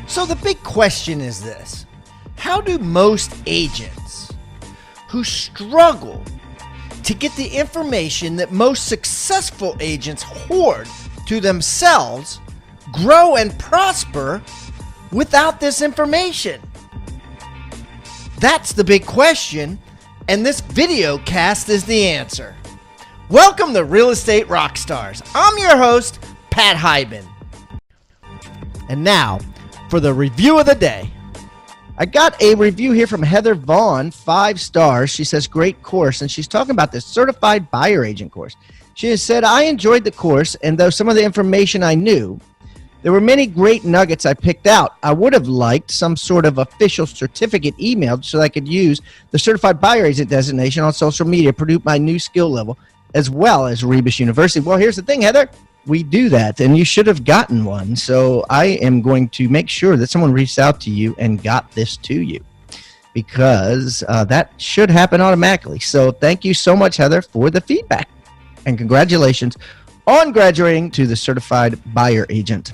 So the big question is this: how do most agents who struggle to get the information that most successful agents hoard to themselves grow and prosper without this information? That's the big question, and this video cast is the answer. Welcome to Real Estate Rockstars. I'm your host, Pat Hiban. And now, for the review of the day. I got a review here from Heather Vaughn, 5 stars. She says, great course, and she's talking about the Certified Buyer Agent course. She has said, I enjoyed the course, and though some of the information I knew, there were many great nuggets I picked out. I would have liked some sort of official certificate emailed so I could use the Certified Buyer Agent designation on social media, produce my new skill level, as well as Rebus University. Well, here's the thing, Heather. We do that, and you should have gotten one. So I am going to make sure that someone reached out to you and got this to you, because that should happen automatically. So thank you so much, Heather, for the feedback, and congratulations on graduating to the Certified Buyer Agent.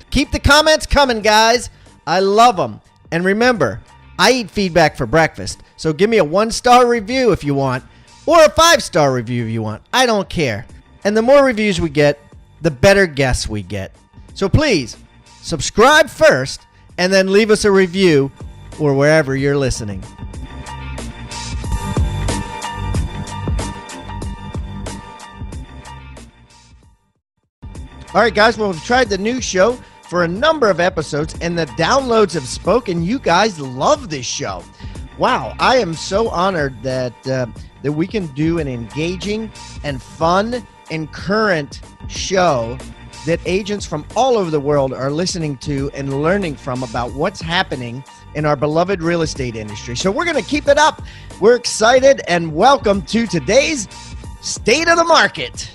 Keep the comments coming, guys. I love them. And remember, I eat feedback for breakfast. So give me a 1-star review if you want, or a 5-star review if you want. I don't care. And the more reviews we get, the better guests we get. So please, subscribe first, and then leave us a review or wherever you're listening. All right, guys, well, we've tried the new show for a number of episodes, and the downloads have spoken. You guys love this show. Wow, I am so honored that we can do an engaging and fun and current show that agents from all over the world are listening to and learning from about what's happening in our beloved real estate industry. So we're going to keep it up. We're excited, and welcome to today's State of the Market.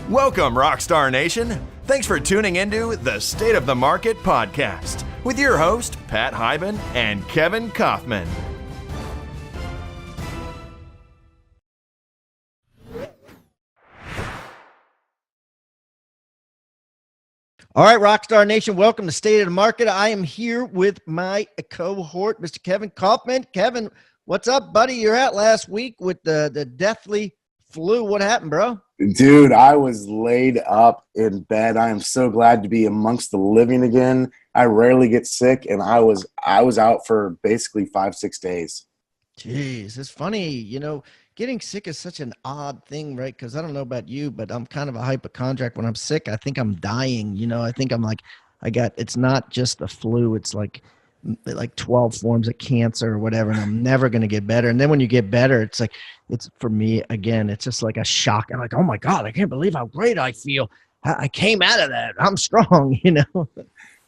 Welcome, Rockstar Nation. Thanks for tuning into the State of the Market podcast with your host, Pat Hiban and Kevin Kauffman. All right, Rockstar Nation, welcome to State of the Market. I am here with my cohort, Mr. Kevin Kauffman. Kevin, what's up, buddy? You're out last week with the deathly flu. What happened, bro? Dude, I was laid up in bed. I am so glad to be amongst the living again. I rarely get sick, and I was out for basically 5-6 days. Jeez, it's funny, getting sick is such an odd thing, right? Because I don't know about you, but I'm kind of a hypochondriac. When I'm sick, I think I'm dying. I think I'm like, it's not just the flu. It's like 12 forms of cancer or whatever, and I'm never going to get better. And then when you get better, it's for me, again, it's just like a shock. I'm like, oh my God, I can't believe how great I feel. I came out of that. I'm strong,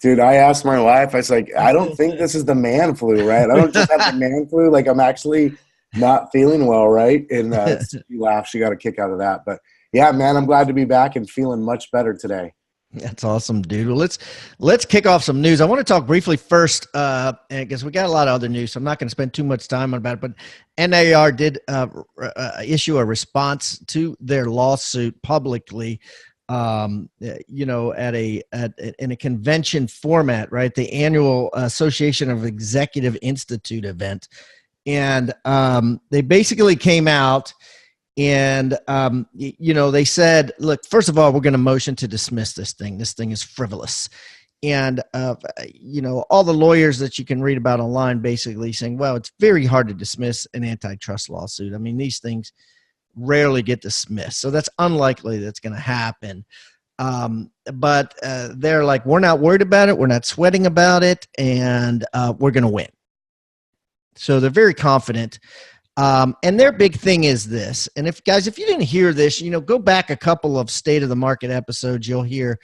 Dude, I asked my wife, I was like, I don't think this is the man flu, right? I don't just have the man flu. Like, I'm actually not feeling well, right? And she laughed. She got a kick out of that. But yeah, man, I'm glad to be back and feeling much better today. That's awesome, dude. Well, let's kick off some news. I want to talk briefly first, because we got a lot of other news, so I'm not going to spend too much time on it. But NAR did issue a response to their lawsuit publicly, in a convention format, right? The annual Association of Executive Institute event. And they basically came out and, they said, look, first of all, we're going to motion to dismiss this thing. This thing is frivolous. And, all the lawyers that you can read about online basically saying, well, it's very hard to dismiss an antitrust lawsuit. I mean, these things rarely get dismissed. So that's unlikely that's going to happen. But they're like, we're not worried about it. We're not sweating about it. And we're going to win. So they're very confident. And their big thing is this. And if you didn't hear this, go back a couple of State of the Market episodes. You'll hear,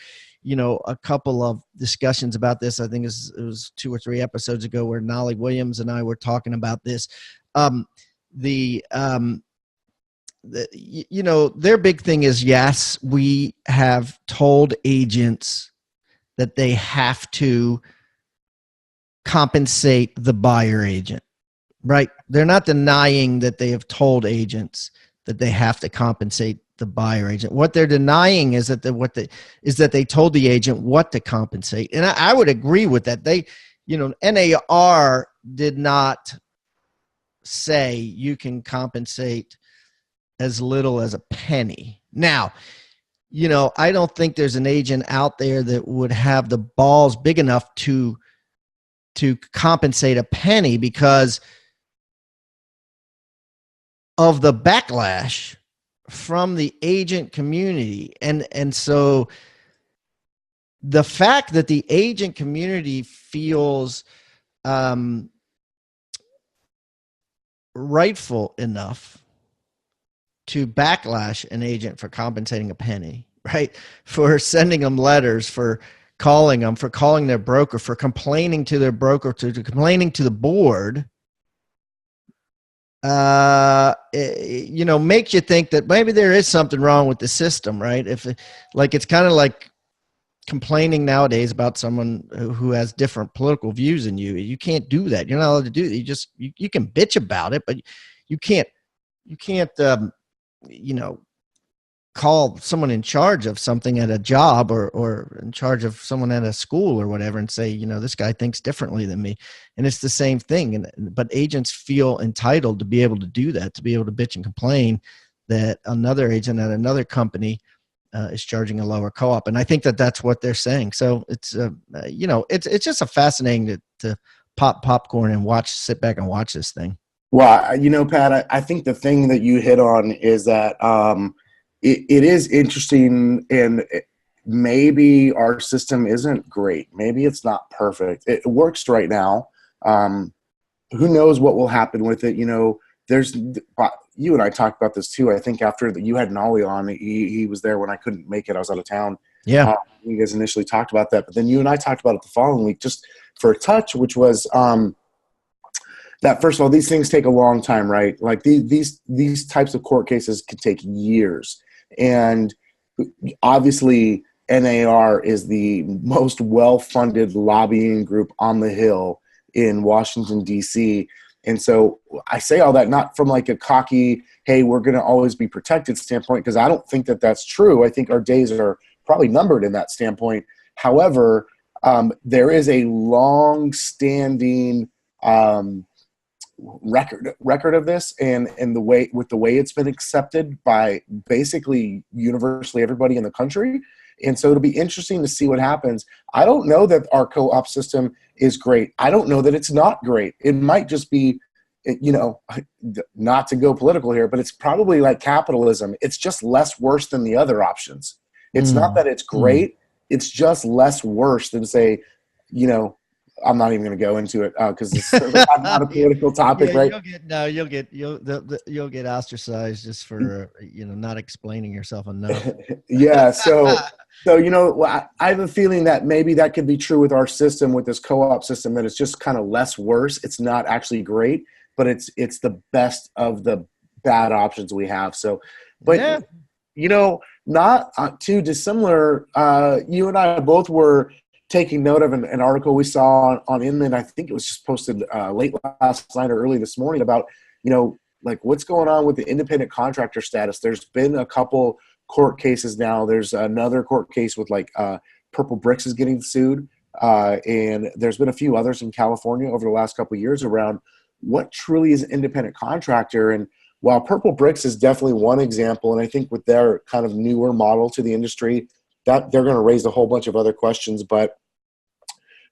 a couple of discussions about this. I think it was 2 or 3 episodes ago where Nolly Williams and I were talking about this. Their big thing is, yes, we have told agents that they have to compensate the buyer agent, right? They're not denying that they have told agents that they have to compensate the buyer agent. What they're denying is that they told the agent what to compensate. And I would agree with that. NAR did not say you can compensate as little as a penny. Now, I don't think there's an agent out there that would have the balls big enough to compensate a penny because of the backlash from the agent community. And so the fact that the agent community feels rightful enough to backlash an agent for compensating a penny, right? For sending them letters, for calling them, for calling their broker, for complaining to their broker, to complaining to the board, makes you think that maybe there is something wrong with the system, right? It's kind of like complaining nowadays about someone who has different political views than you. You can't do that. You're not allowed to do that. You can bitch about it, but you can't call someone in charge of something at a job or in charge of someone at a school or whatever and say, this guy thinks differently than me. And it's the same thing. But agents feel entitled to be able to do that, to be able to bitch and complain that another agent at another company is charging a lower co-op. And I think that that's what they're saying. So it's, it's just a fascinating to pop popcorn and sit back and watch this thing. Well, Pat, I think the thing that you hit on is that it is interesting, and maybe our system isn't great. Maybe it's not perfect. It works right now. Who knows what will happen with it? There's you and I talked about this too. I think after you had Nolly on, he was there when I couldn't make it. I was out of town. Yeah. You guys initially talked about that, but then you and I talked about it the following week, just for a touch, which was that first of all, these things take a long time, right? Like these types of court cases can take years. And obviously NAR is the most well-funded lobbying group on the Hill in Washington, D.C. And so I say all that not from like a cocky, hey, we're going to always be protected standpoint, because I don't think that that's true. I think our days are probably numbered in that standpoint. However, there is a long-standing record of this, and the way it's been accepted by basically universally everybody in the country. And so it'll be interesting to see what happens. I don't know that our co-op system is great. I don't know that it's not great. It might just be, not to go political here, but it's probably like capitalism. It's just less worse than the other options. It's not that it's great. It's just less worse than, say, I'm not even going to go into it because it's not a political topic, right? You'll get ostracized just for not explaining yourself enough. Yeah. So I have a feeling that maybe that could be true with our system, with this co-op system, that it's just kind of less worse. It's not actually great, but it's the best of the bad options we have. So, but not too dissimilar. You and I both were taking note of an article we saw on Inman. I think it was just posted late last night or early this morning about, like what's going on with the independent contractor status. There's been a couple court cases now. There's another court case with Purple Bricks is getting sued. And there's been a few others in California over the last couple of years around what truly is an independent contractor. And while Purple Bricks is definitely one example, and I think with their kind of newer model to the industry, that they're going to raise a whole bunch of other questions. But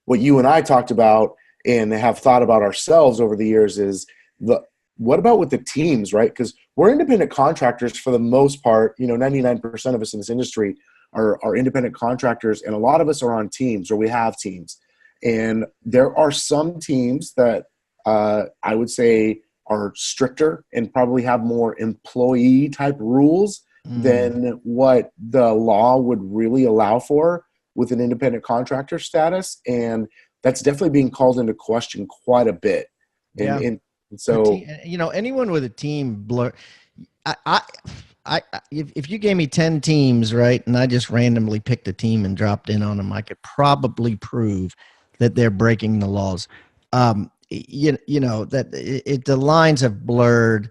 what you and I talked about and have thought about ourselves over the years is what about with the teams, right? Because we're independent contractors for the most part. 99% of us in this industry are independent contractors, and a lot of us are on teams, or we have teams. And there are some teams that I would say are stricter and probably have more employee type rules than what the law would really allow for with an independent contractor status. And that's definitely being called into question quite a bit. And so, anyone with a team blur, if you gave me 10 teams, right, and I just randomly picked a team and dropped in on them, I could probably prove that they're breaking the laws. The lines have blurred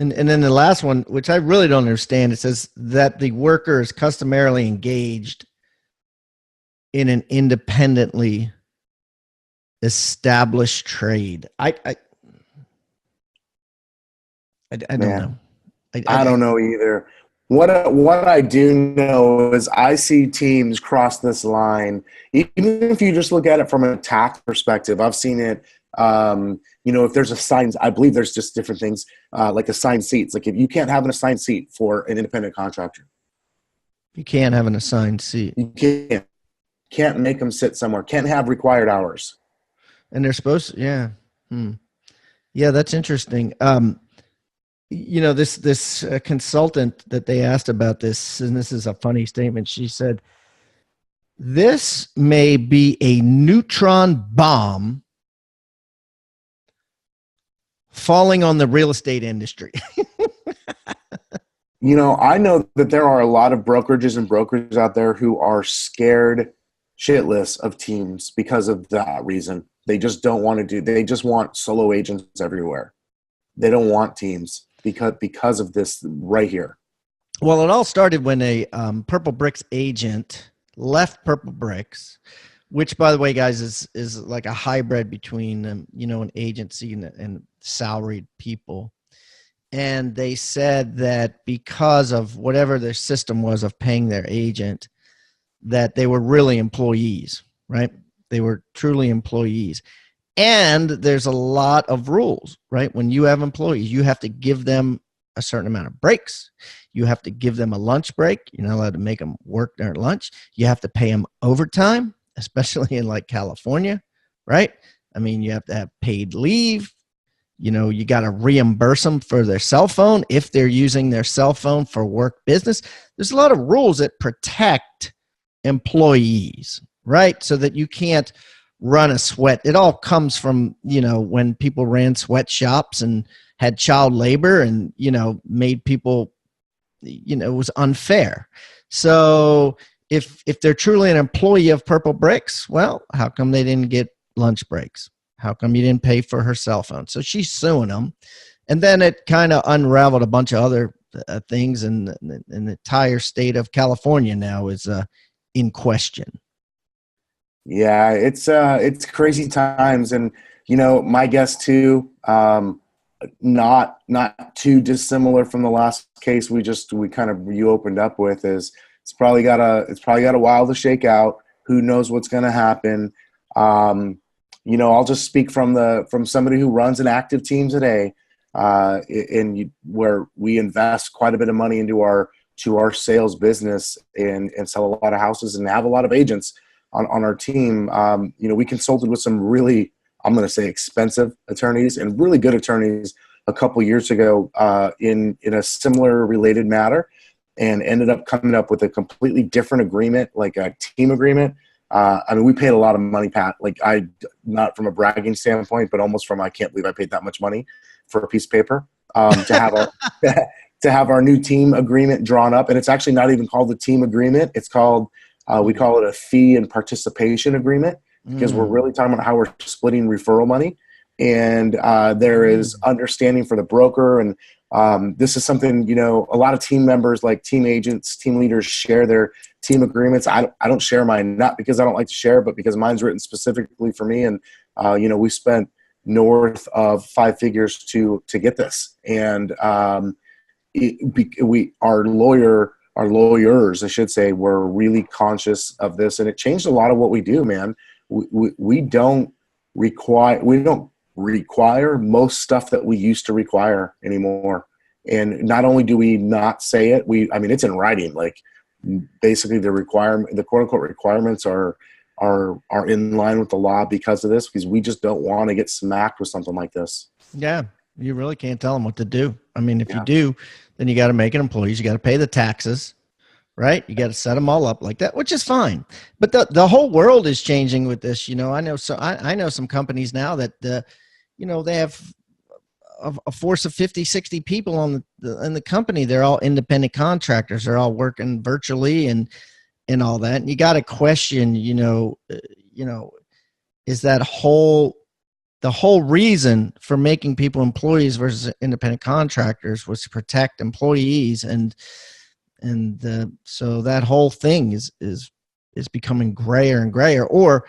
And then the last one, which I really don't understand, it says that the worker is customarily engaged in an independently established trade. I don't know. I don't know either. What I do know is I see teams cross this line. Even if you just look at it from a tax perspective, I've seen it. If there's assigned, I believe there's just different things like assigned seats. Like if you can't have an assigned seat for an independent contractor, you can't have an assigned seat. You can't make them sit somewhere. Can't have required hours. And they're supposed to, yeah. Yeah, that's interesting. This consultant that they asked about this, and this is a funny statement. She said, "This may be a neutron bomb falling on the real estate industry." I know that there are a lot of brokerages and brokers out there who are scared shitless of teams because of that reason. They just don't want to they just want solo agents everywhere. They don't want teams because of this right here. Well, it all started when a Purple Bricks agent left Purple Bricks, which, by the way, guys, is like a hybrid between an agency and salaried people. And they said that because of whatever their system was of paying their agent, that they were really employees, right? They were truly employees. And there's a lot of rules, right? When you have employees, you have to give them a certain amount of breaks. You have to give them a lunch break. You're not allowed to make them work during lunch. You have to pay them overtime, especially in like California, right? I mean, you have to have paid leave. You got to reimburse them for their cell phone if they're using their cell phone for work business. There's a lot of rules that protect employees, right? So that you can't run a sweat. It all comes from, when people ran sweatshops and had child labor and, made people, it was unfair. So if they're truly an employee of Purple Bricks, well, how come they didn't get lunch breaks? How come you didn't pay for her cell phone? So she's suing them. And then it kind of unraveled a bunch of other things, and the entire state of California now is in question. Yeah, it's crazy times. And, my guess too, not too dissimilar from the last case you opened up with is it's probably got a while to shake out. Who knows what's going to happen? I'll just speak from somebody who runs an active team today, where we invest quite a bit of money into our sales business and sell a lot of houses and have a lot of agents on our team. We consulted with some really, I'm going to say, expensive attorneys and really good attorneys a couple years ago in a similar related matter, and ended up coming up with a completely different agreement, like a team agreement. We paid a lot of money, Pat. Not from a bragging standpoint, but almost from, I can't believe I paid that much money for a piece of paper to have our new team agreement drawn up. And it's actually not even called the team agreement. It's called, we call it a fee and participation agreement, because we're really talking about how we're splitting referral money. And there is understanding for the broker. And this is something, a lot of team members, like team agents, team leaders, share their team agreements. I don't share mine, not because I don't like to share, but because mine's written specifically for me. And, we spent north of 5 figures to get this. And our lawyers, I should say, were really conscious of this. And it changed a lot of what we do, man. We don't require most stuff that we used to require anymore. And not only do we not say it, it's in writing. Like, basically the quote unquote requirements are in line with the law because of this, because we just don't want to get smacked with something like this. Yeah. You really can't tell them what to do. If you do, then you got to make it employees. You got to pay the taxes, right? You got to set them all up like that, which is fine. But the whole world is changing with this. I know some companies now that, they have a force of 50, 60 people in the company. They're all independent contractors. They're all working virtually and all that. And you got to question, is that whole the whole reason for making people employees versus independent contractors was to protect employees, and so that whole thing is becoming grayer and grayer, or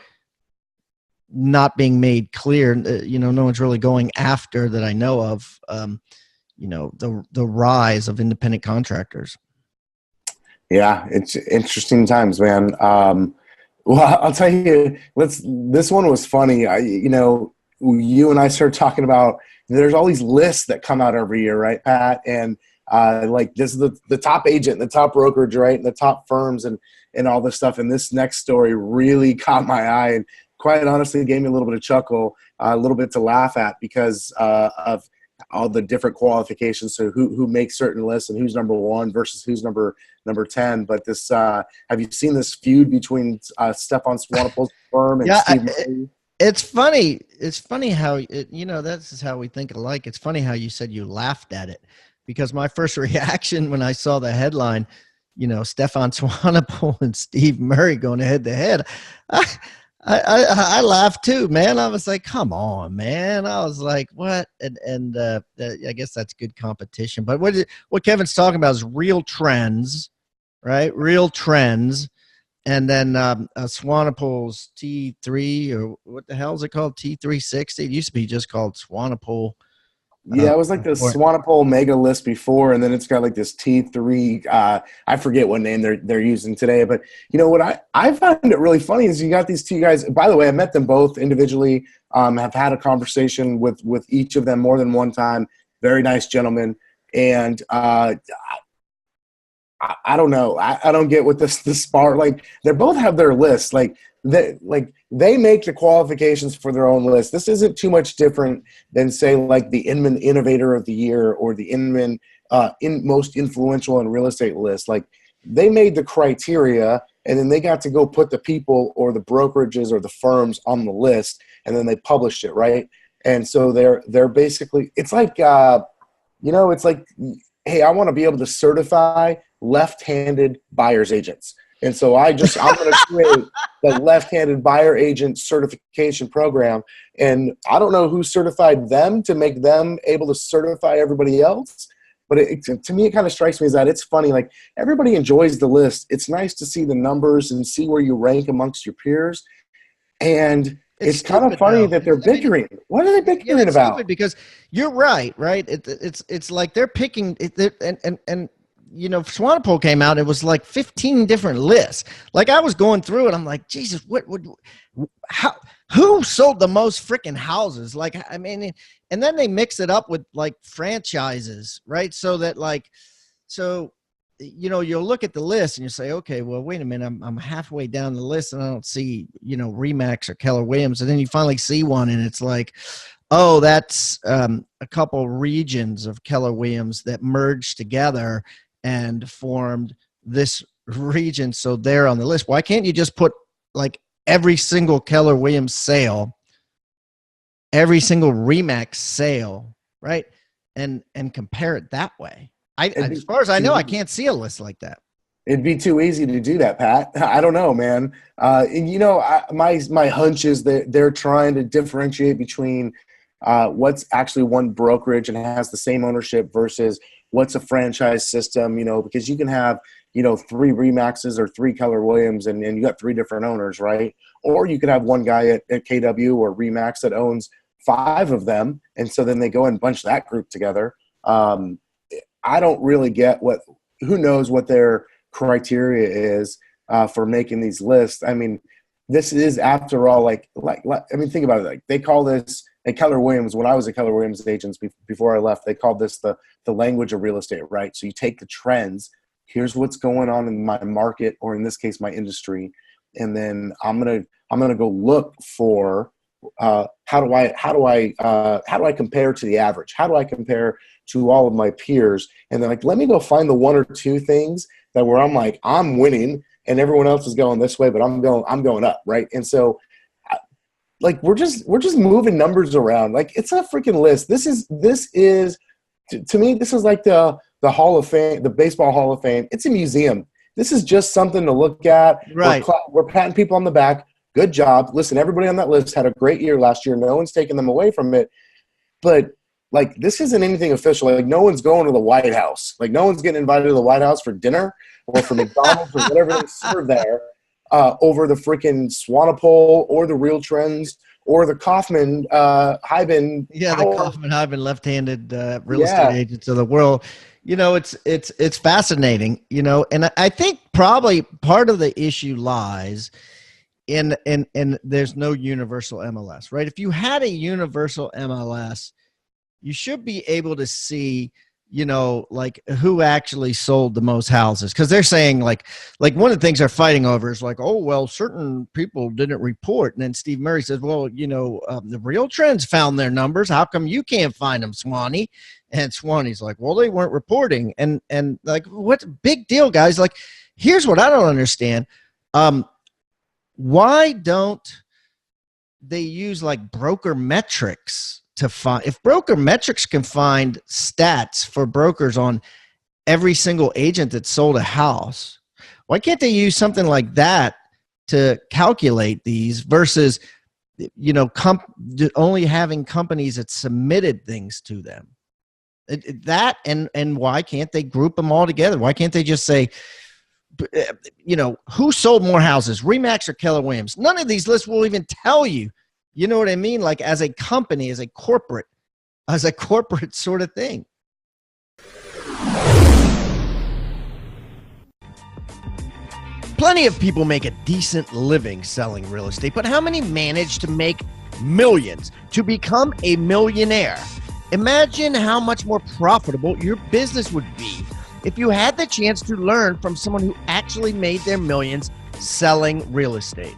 not being made clear. No one's really going after, that I know of, the rise of independent contractors. Yeah, it's interesting times, man. Well, I'll tell you, this one was funny. You and I started talking about, there's all these lists that come out every year, right, Pat? And like, this is the top agent, the top brokerage, right, and the top firms, and all this stuff. And this next story really caught my eye, and quite honestly gave me a little bit of chuckle, a little bit to laugh at, because of all the different qualifications. So who makes certain lists, and who's number one versus who's number 10. But this, have you seen this feud between Stefan Swanepoel's firm and Steve Murray? It's funny. It's funny how this is how we think alike. It's funny how you said you laughed at it, because my first reaction when I saw the headline, Stefan Swanepoel and Steve Murray going head to head, I laughed too, man. I was like, come on, man. I was like, what? And I guess that's good competition. But what Kevin's talking about is real trends, right? Real trends. And then Swanepoel's T3, or what the hell is it called? T360. It used to be just called Swanepoel. Yeah, it was like the Swanepoel mega list before, and then it's got like this T3. I forget what name they're using today, but what I find it really funny is you got these two guys. By the way, I met them both individually. Have had a conversation with each of them more than one time. Very nice gentlemen, and I don't know. I don't get what this spar, like, they both have their lists. They make the qualifications for their own list. This isn't too much different than, say, like the Inman Innovator of the Year or the Inman most influential in real estate list. Like, they made the criteria, and then they got to go put the people or the brokerages or the firms on the list, and then they published it, right? And so they're basically, it's like it's like, hey, I want to be able to certify left-handed buyer's agents. And so I'm going to create the left-handed buyer agent certification program. And I don't know who certified them to make them able to certify everybody else. But to me, it kind of strikes me as that it's funny. Like, everybody enjoys the list. It's nice to see the numbers and see where you rank amongst your peers. And it's kind of funny that they're bickering. What are they bickering about? Stupid, because you're right? It's like they're picking and Swanepoel came out. It was like 15 different lists. Like, I was going through it. I'm like, Jesus, who sold the most freaking houses? Like, I mean, and then they mix it up with like franchises, right? So that you'll look at the list and you say, okay, well, wait a minute, I'm halfway down the list and I don't see, Remax or Keller Williams. And then you finally see one and it's like, oh, that's a couple regions of Keller Williams that merged together and formed this region, so they're on the list. Why can't you just put like every single Keller Williams sale, every single Remax sale, right, and compare it that way? As far as I know, I can't see a list like that. It'd be too easy to do that, Pat. I don't know, man. My hunch is that they're trying to differentiate between what's actually one brokerage and has the same ownership versus what's a franchise system, because you can have, 3 Remaxes or 3 Keller Williams and you got 3 different owners, right? Or you could have one guy at KW or Remax that owns 5 of them. And so then they go and bunch that group together. I don't really get who knows what their criteria is for making these lists. I mean, this is, after all, think about it. Like, they call this at Keller Williams, when I was at Keller Williams agents before I left, they called this the language of real estate, right? So you take the trends, here's what's going on in my market, or in this case, my industry, and then I'm gonna go look for how do I compare to the average? How do I compare to all of my peers? And then, like, let me go find the 1 or 2 things that where I'm like, I'm winning and everyone else is going this way, but I'm going up, right? And so, like, we're just moving numbers around. Like, it's a freaking list. This is to me, this is like the Hall of Fame, the Baseball Hall of Fame. It's a museum. This is just something to look at. Right. We're patting people on the back. Good job. Listen, everybody on that list had a great year last year. No one's taking them away from it. But like, this isn't anything official. Like, no one's going to the White House. Like, no one's getting invited to the White House for dinner or for McDonald's or whatever they serve there over the freaking Swanepoel or the Real Trends or the Kauffman, Hiban. Yeah, the Kauffman, Hiban, left-handed real estate agents of the world. You know, it's fascinating, you know, and I think probably part of the issue lies in there's no universal MLS, right? If you had a universal MLS, you should be able to see, you know, like who actually sold the most houses. Cause they're saying like one of the things they're fighting over is like, oh, well, certain people didn't report. And then Steve Murray says, well, you know, the Real Trends found their numbers. How come you can't find them, Swanee? And Swanee's like, well, they weren't reporting. And like, what's big deal, guys? Like, here's what I don't understand. Why don't they use like broker metrics to find? If broker metrics can find stats for brokers on every single agent that sold a house, why can't they use something like that to calculate these versus, you know, only having companies that submitted things to them? That and why can't they group them all together? Why can't they just say, you know, who sold more houses, Remax or Keller Williams? None of these lists will even tell you. You know what I mean? Like as a company, as a corporate sort of thing. Plenty of people make a decent living selling real estate, but how many manage to make millions, to become a millionaire? Imagine how much more profitable your business would be if you had the chance to learn from someone who actually made their millions selling real estate.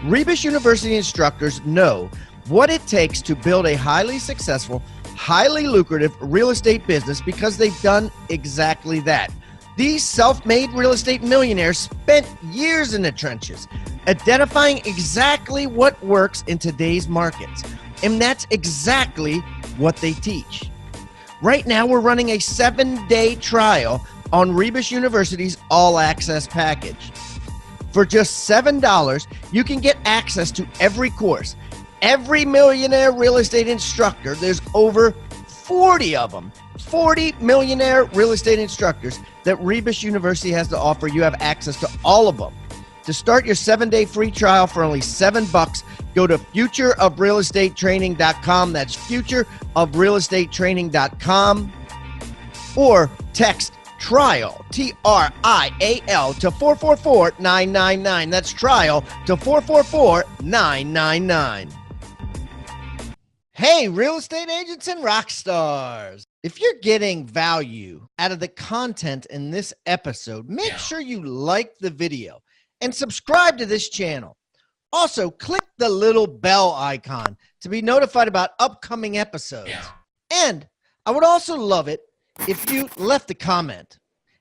Rebus University instructors know what it takes to build a highly successful, highly lucrative real estate business because they've done exactly that. These self-made real estate millionaires spent years in the trenches, identifying exactly what works in today's markets. And that's exactly what they teach. Right now, we're running a 7-day trial on Rebus University's All Access package. For just $7, you can get access to every course. Every millionaire real estate instructor, there's over 40 of them, 40 millionaire real estate instructors that Rebus University has to offer. You have access to all of them. To start your 7-day free trial for only $7, go to futureofrealestatetraining.com. That's futureofrealestatetraining.com, or text trial, TRIAL, to 444-999. That's trial to 444-999. Hey, real estate agents and rock stars. If you're getting value out of the content in this episode, make sure you like the video and subscribe to this channel. Also, click the little bell icon to be notified about upcoming episodes. And I would also love it if you left a comment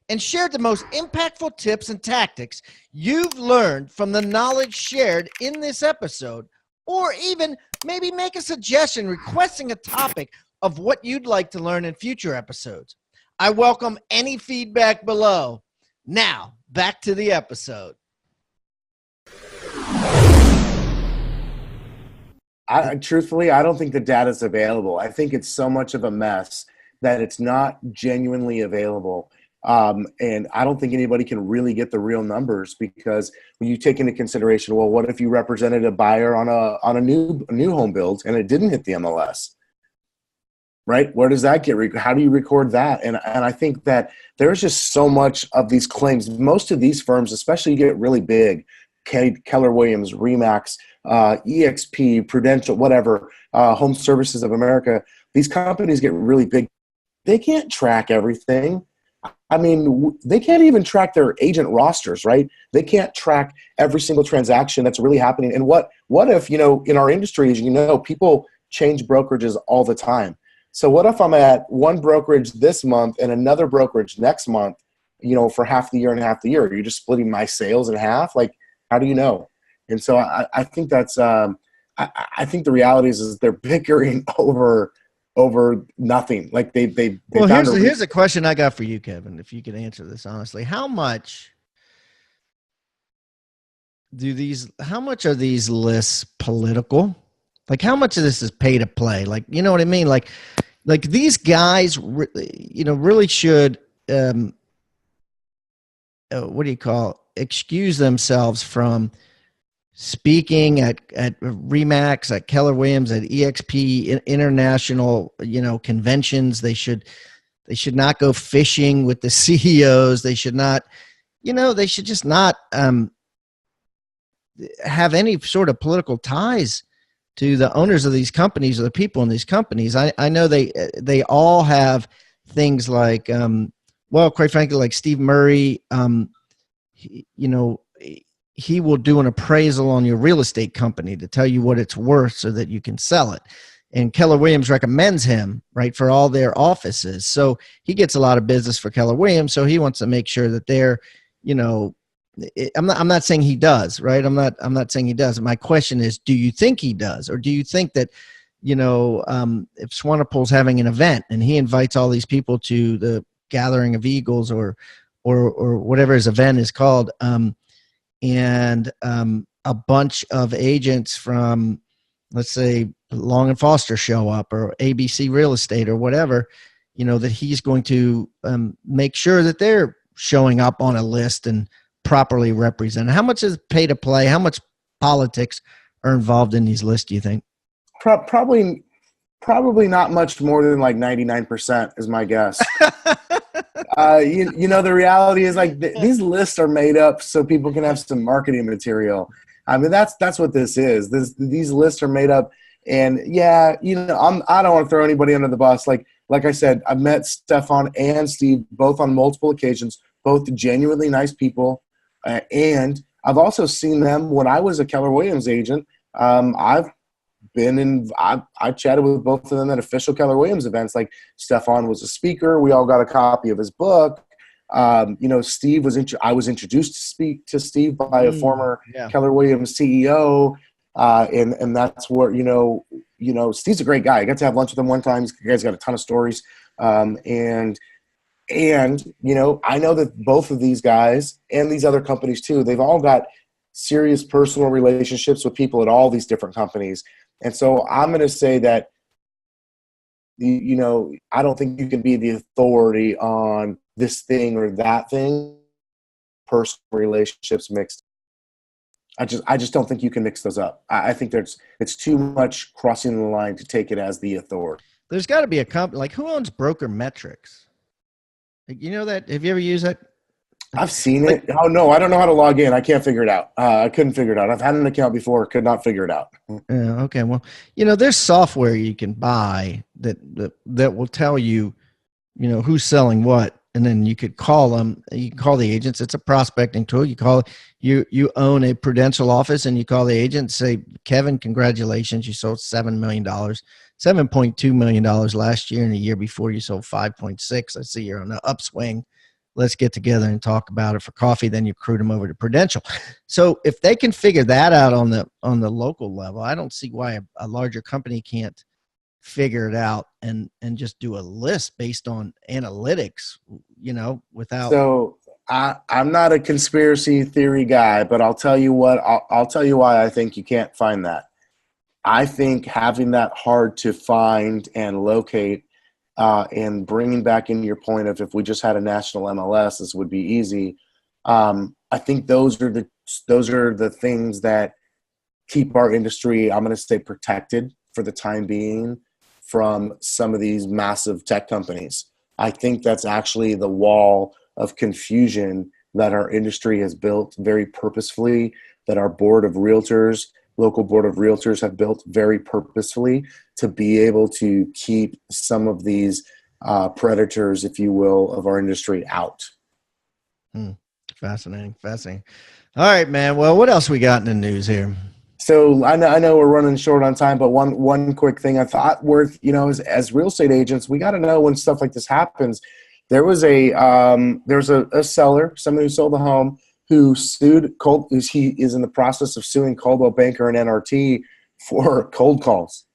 and shared the most impactful tips and tactics you've learned from the knowledge shared in this episode, or even maybe make a suggestion requesting a topic of what you'd like to learn in future episodes. I welcome any feedback below. Now, back to the episode. Truthfully, I don't think the data is available. I think it's so much of a mess that it's not genuinely available. And I don't think anybody can really get the real numbers, because when you take into consideration, well, what if you represented a buyer on a new home build and it didn't hit the MLS? Right? Where does that get? How do you record that? And I think that there's just so much of these claims. Most of these firms, especially, get really big. Keller Williams, Remax, EXP, Prudential, whatever, Home Services of America. These companies get really big. They can't track everything. I mean, they can't even track their agent rosters, right? They can't track every single transaction that's really happening. And what if, in our industry, as you know, people change brokerages all the time. So what if I'm at one brokerage this month and another brokerage next month, for half the year and half the year? Are you just splitting my sales in half? Like, how do you know? And so I think that's I think the reality is they're bickering over nothing. Like they well, here's a question I got for you, Kevin, if you can answer this honestly. How much how much are these lists political? Like how much of this is pay to play? Like, you know what I mean? Like these guys, really should, what do you call, excuse themselves from speaking at Remax, at Keller Williams, at EXP international, conventions. They should not go fishing with the CEOs. They should not, they should just not have any sort of political ties to the owners of these companies or the people in these companies. I know they all have things like, quite frankly, like Steve Murray, he will do an appraisal on your real estate company to tell you what it's worth so that you can sell it. And Keller Williams recommends him, right, for all their offices. So he gets a lot of business for Keller Williams. So he wants to make sure that they're, I'm not saying he does, right? I'm not saying he does. My question is, do you think he does? Or do you think that, if Swanepoel's having an event and he invites all these people to the gathering of eagles or whatever his event is called, and a bunch of agents from, let's say, Long and Foster show up, or ABC Real Estate or whatever, that he's going to make sure that they're showing up on a list and properly represented. How much is pay to play? How much politics are involved in these lists, do you think? Probably not much more than like 99% is my guess. The reality is like these lists are made up so people can have some marketing material. I mean, that's what this is. These lists are made up, and I don't want to throw anybody under the bus. Like I said, I've met Stefan and Steve both on multiple occasions, both genuinely nice people, and I've also seen them when I was a Keller Williams agent. I've chatted with both of them at official Keller Williams events. Like Stefan was a speaker. We all got a copy of his book. Steve I was introduced to speak to Steve by a former Keller Williams CEO. And that's where, Steve's a great guy. I got to have lunch with him one time. The guy's got a ton of stories. And I know that both of these guys and these other companies too, they've all got serious personal relationships with people at all these different companies. And so I'm going to say that, I don't think you can be the authority on this thing or that thing. Personal relationships mixed. I just don't think you can mix those up. I think it's too much crossing the line to take it as the authority. There's got to be a company, like who owns Broker Metrics? That? Have you ever used that? I've seen it. Oh no, I don't know how to log in. I can't figure it out. I couldn't figure it out. I've had an account before, could not figure it out. Yeah, okay. Well, there's software you can buy that will tell you, who's selling what, and then you could call them. You can call the agents. It's a prospecting tool. You own a Prudential office, and you call the agent and say, Kevin, congratulations, you sold $7 million, $7.2 million last year, and the year before you sold 5.6. I see you're on the upswing. Let's get together and talk about it for coffee. Then you recruit them over to Prudential. So if they can figure that out on the local level, I don't see why a larger company can't figure it out and just do a list based on analytics, without. So I'm not a conspiracy theory guy, but I'll tell you what, I'll tell you why I think you can't find that. I think having that hard to find and locate, and bringing back in your point of if we just had a national MLS, this would be easy. I think those are the things that keep our industry, I'm going to say, protected for the time being from some of these massive tech companies. I think that's actually the wall of confusion that our industry has built very purposefully, that our board of realtors, local board of realtors, have built very purposefully to be able to keep some of these predators, if you will, of our industry out. Fascinating. All right, man. Well, what else we got in the news here? So I know we're running short on time, but one quick thing I thought worth, as real estate agents, we got to know when stuff like this happens. There was a seller, someone who sold a home, who sued he is in the process of suing Coldwell Banker and NRT for cold calls.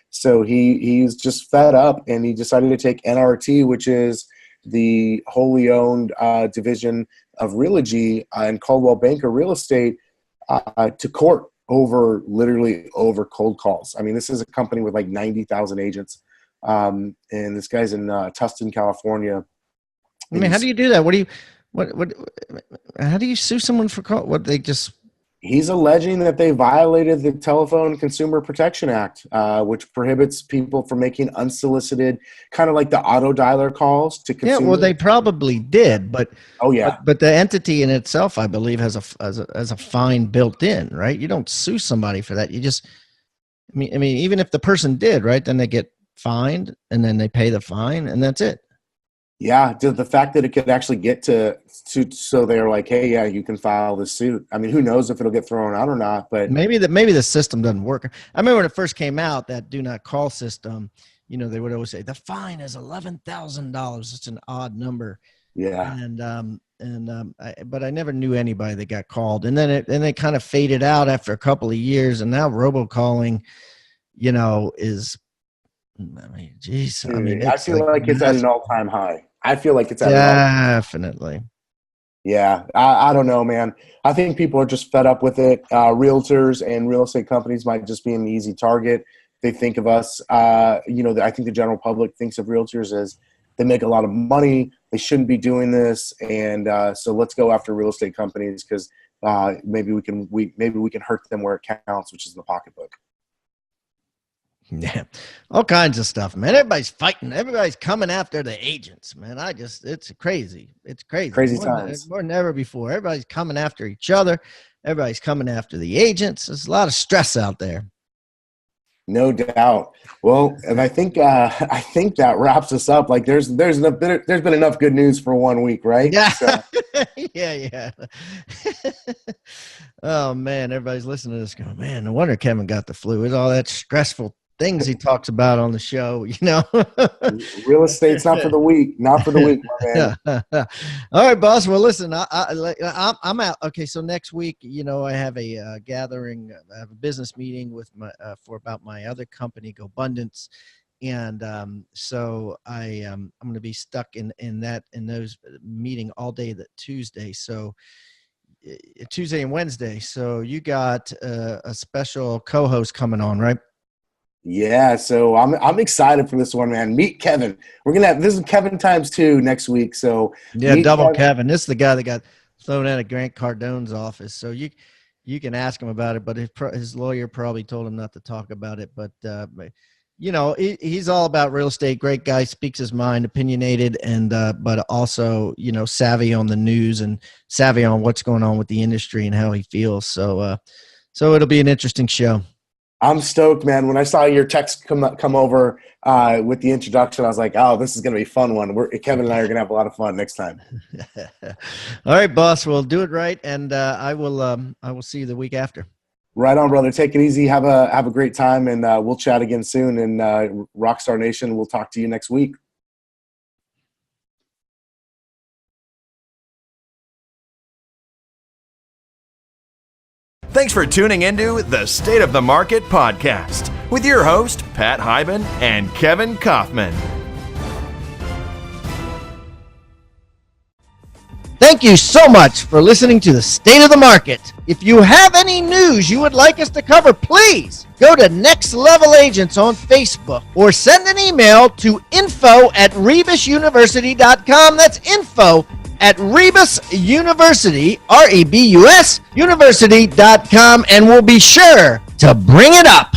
So he's just fed up, and he decided to take NRT, which is the wholly owned division of Realogy and Coldwell Banker Real Estate, to court over cold calls. I mean, this is a company with like 90,000 agents. And this guy's in Tustin, California. I mean, how do you do that? How do you sue someone for call? He's alleging that they violated the Telephone Consumer Protection Act, which prohibits people from making unsolicited, kind of like the auto dialer calls to consumers. Yeah, well, they probably did, but but the entity in itself, I believe, has a fine built in, right? You don't sue somebody for that. You just, I mean, even if the person did, right, then they get fined and then they pay the fine and that's it. Yeah, the fact that it could actually get to so they're like, hey, yeah, you can file this suit. I mean, who knows if it'll get thrown out or not? But maybe the system doesn't work. I remember when it first came out, that do not call system. You know, they would always say the fine is $11,000. It's an odd number. Yeah, but I never knew anybody that got called, and then it kind of faded out after a couple of years, and now robocalling, you know, is. I mean, geez. I mean, I feel like it's at an all-time high. Definitely. Yeah, I don't know, man. I think people are just fed up with it. Realtors and real estate companies might just be an easy target. They think of us, I think the general public thinks of realtors as they make a lot of money. They shouldn't be doing this, and so let's go after real estate companies because maybe we can hurt them where it counts, which is in the pocketbook. Yeah, all kinds of stuff, man. Everybody's fighting. Everybody's coming after the agents, man. It's crazy. It's crazy. Crazy times. More than ever before. Everybody's coming after each other. Everybody's coming after the agents. There's a lot of stress out there. No doubt. Well, and I think that wraps us up. Like there's been enough good news for 1 week, right? Yeah. So. Yeah. Oh man, everybody's listening to this going, man, no wonder Kevin got the flu. It's all that stressful things he talks about on the show, you know. Real estate's not for the weak, my man. All right, boss. Well, listen, I'm out. Okay, so next week, you know, I have a gathering. I have a business meeting with about my other company, GoBundance, and so I'm going to be stuck in those meeting all day that Tuesday. So Tuesday and Wednesday. So you got a special co-host coming on, right? Yeah, so I'm excited for this one, man. Meet Kevin. We're gonna have this is Kevin times 2 next week. So yeah, double Kevin. This is the guy that got thrown out of Grant Cardone's office. So you can ask him about it, but his lawyer probably told him not to talk about it. But you know, he's all about real estate. Great guy, speaks his mind, opinionated, and but also, you know, savvy on the news and savvy on what's going on with the industry and how he feels. So it'll be an interesting show. I'm stoked, man. When I saw your text come over with the introduction, I was like, oh, this is going to be a fun one. Kevin and I are going to have a lot of fun next time. All right, boss. We'll do it right, and I will see you the week after. Right on, brother. Take it easy. Have a great time, and we'll chat again soon. And Rockstar Nation, we'll talk to you next week. Thanks for tuning into the State of the Market podcast with your host, Pat Hiban and Kevin Kauffman. Thank you so much for listening to the State of the Market. If you have any news you would like us to cover, please go to Next Level Agents on Facebook or send an email to info@rebusuniversity.com. That's info@rebusuniversity, REBUS, university.com, and we'll be sure to bring it up.